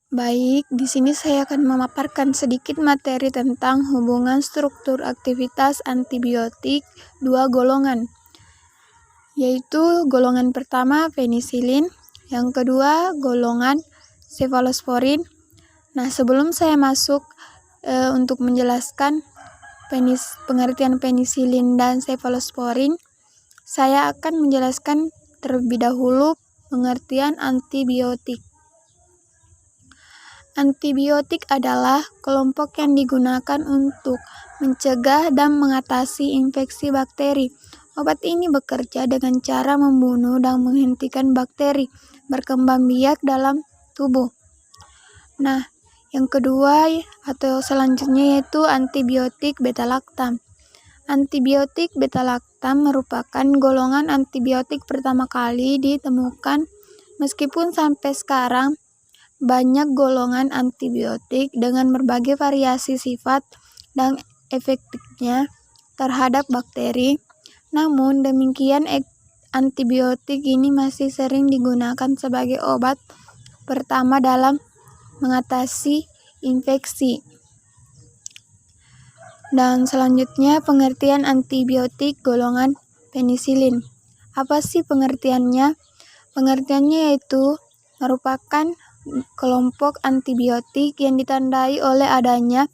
Baik, di sini saya akan memaparkan sedikit materi tentang hubungan struktur aktivitas antibiotik dua golongan, yaitu golongan pertama penisilin, yang kedua golongan cefalosporin. Nah, sebelum saya masuk untuk menjelaskan pengertian penisilin dan cefalosporin, saya akan menjelaskan terlebih dahulu pengertian antibiotik. Antibiotik adalah kelompok yang digunakan untuk mencegah dan mengatasi infeksi bakteri. Obat ini bekerja dengan cara membunuh dan menghentikan bakteri berkembang biak dalam tubuh. Nah, yang kedua atau selanjutnya yaitu antibiotik beta-laktam. Antibiotik beta-laktam merupakan golongan antibiotik pertama kali ditemukan, meskipun sampai sekarang banyak golongan antibiotik dengan berbagai variasi sifat dan efektifnya terhadap bakteri. Namun demikian, antibiotik ini masih sering digunakan sebagai obat pertama dalam mengatasi infeksi. Dan selanjutnya pengertian antibiotik golongan penisilin. Apa sih pengertiannya? Pengertiannya yaitu merupakan kelompok antibiotik yang ditandai oleh adanya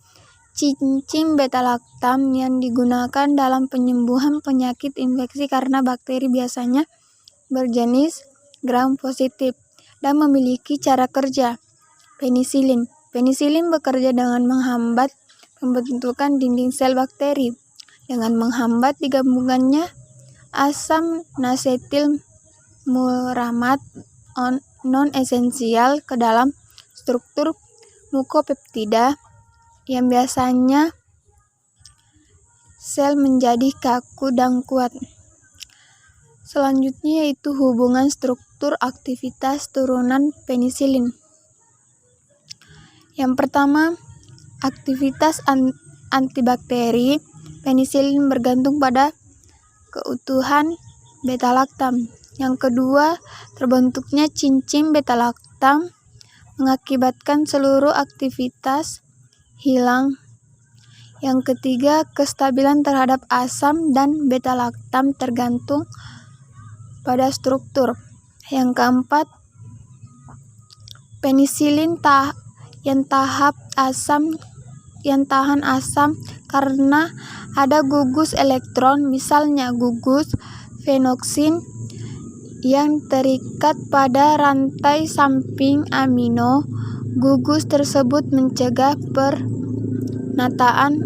cincin beta-laktam yang digunakan dalam penyembuhan penyakit infeksi karena bakteri biasanya berjenis gram positif dan memiliki cara kerja penisilin. Penisilin bekerja dengan menghambat pembentukan dinding sel bakteri dengan menghambat digabungkannya asam nasetil muramat non-esensial ke dalam struktur mukopeptida yang biasanya sel menjadi kaku dan kuat. Selanjutnya yaitu hubungan struktur aktivitas turunan penisilin. Yang pertama, aktivitas antibakteri penisilin bergantung pada keutuhan beta-laktam. Yang kedua, terbentuknya cincin beta-laktam mengakibatkan seluruh aktivitas hilang. Yang ketiga, kestabilan terhadap asam dan beta-laktam tergantung pada struktur. Yang keempat, penisilin yang tahan asam karena ada gugus elektron, misalnya gugus fenoksin yang terikat pada rantai samping amino. Gugus tersebut mencegah penataan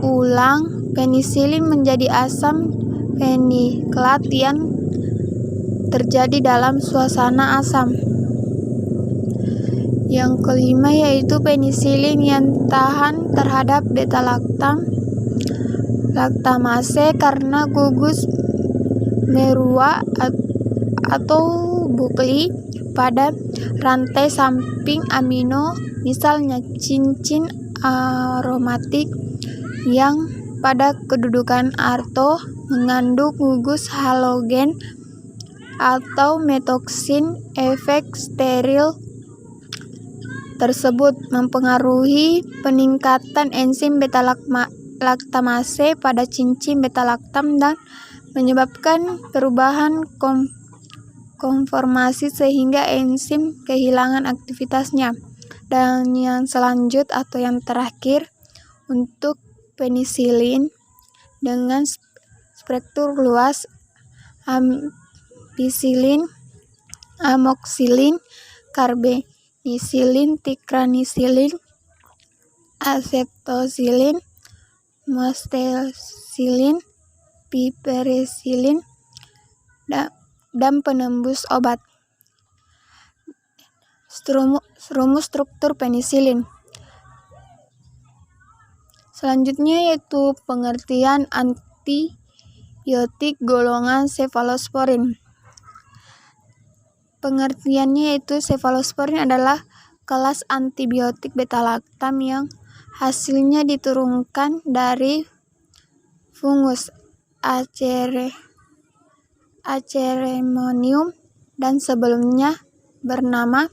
ulang penisilin menjadi asam feniklat yang terjadi dalam suasana asam. Yang kelima yaitu penisilin yang tahan terhadap beta-laktam laktamase karena gugus merua atau bukli pada rantai samping amino, misalnya cincin aromatik yang pada kedudukan arto mengandung gugus halogen atau metoksin. Efek steril tersebut mempengaruhi peningkatan enzim beta-laktamase pada cincin beta-laktam dan menyebabkan perubahan konformasi sehingga enzim kehilangan aktivitasnya. Dan yang selanjut atau yang terakhir untuk penisilin dengan spektrum luas, ampicillin, amoxicillin, carbenisilin, tikranicillin, acetocillin, mostelcillin, piperecillin, dan penembus obat. Rumus struktur penisilin. Selanjutnya yaitu pengertian antibiotik golongan cefalosporin. Pengertiannya yaitu cefalosporin adalah kelas antibiotik beta-laktam yang hasilnya diturunkan dari fungus Aceremonium dan sebelumnya bernama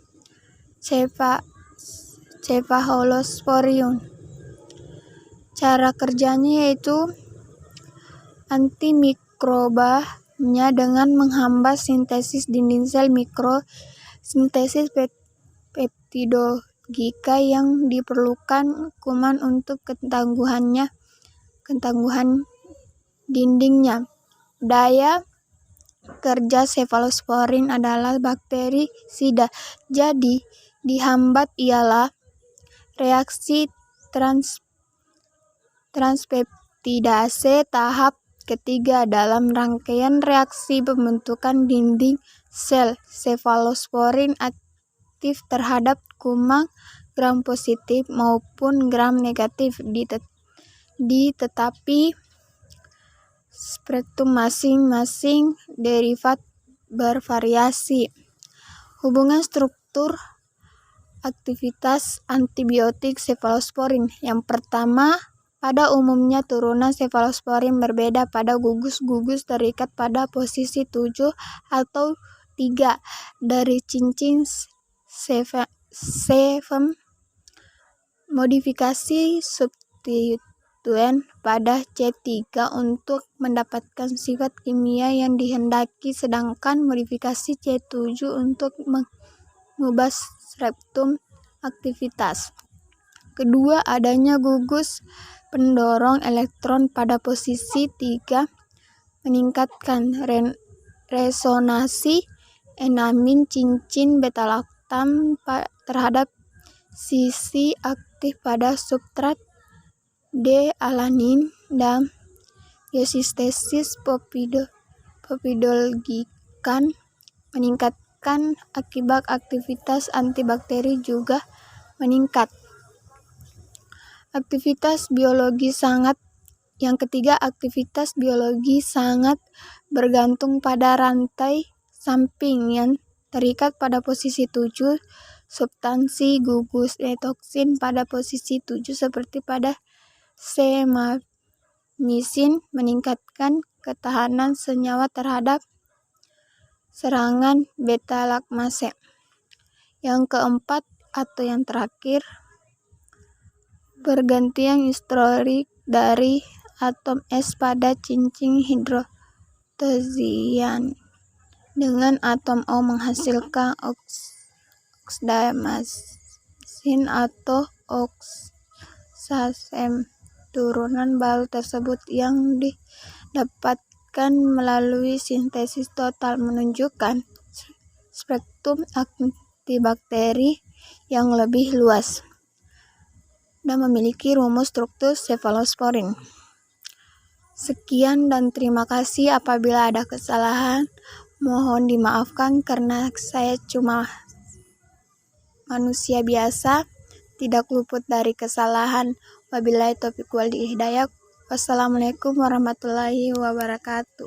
Cephalosporin. Cara kerjanya yaitu antimikrobanya dengan menghambat sintesis dinding sel sintesis peptidogika yang diperlukan kuman untuk ketangguhan dindingnya. Daya kerja cephalosporin adalah bakterisida, jadi dihambat ialah reaksi transpeptidase tahap ketiga dalam rangkaian reaksi pembentukan dinding sel. Cephalosporin aktif terhadap kuman gram positif maupun gram negatif tetapi spektrum masing-masing derivat bervariasi. Hubungan struktur aktivitas antibiotik cephalosporin. Yang pertama, pada umumnya turunan cephalosporin berbeda pada gugus terikat pada posisi 7 atau 3 dari cincin Sevem. Modifikasi substituen pada C3 untuk mendapatkan sifat kimia yang dihendaki, sedangkan modifikasi C7 untuk mengubah spektrum aktivitas. Kedua, adanya gugus pendorong elektron pada posisi 3 meningkatkan resonansi enamin cincin beta-laktam terhadap sisi aktif pada substrat D-alanin dan biosintesis peptidoglycan meningkatkan akibat aktivitas antibakteri juga meningkat. Yang ketiga, aktivitas biologi sangat bergantung pada rantai samping yang terikat pada posisi 7. Substansi gugus detoksin pada posisi 7 seperti pada C-misin meningkatkan ketahanan senyawa terhadap serangan beta-laktamase. Yang keempat atau yang terakhir, pergantian historik dari atom S pada cincin hidroksian dengan atom O menghasilkan oxidasi atau oksasem. Turunan baru tersebut yang didapatkan melalui sintesis total menunjukkan spektrum antibakteri yang lebih luas dan memiliki rumus struktur cephalosporin. Sekian dan terima kasih. Apabila ada kesalahan, mohon dimaafkan karena saya cuma manusia biasa, tidak luput dari kesalahan. Wabillahi taufiq wal hidayah. Wassalamualaikum warahmatullahi wabarakatuh.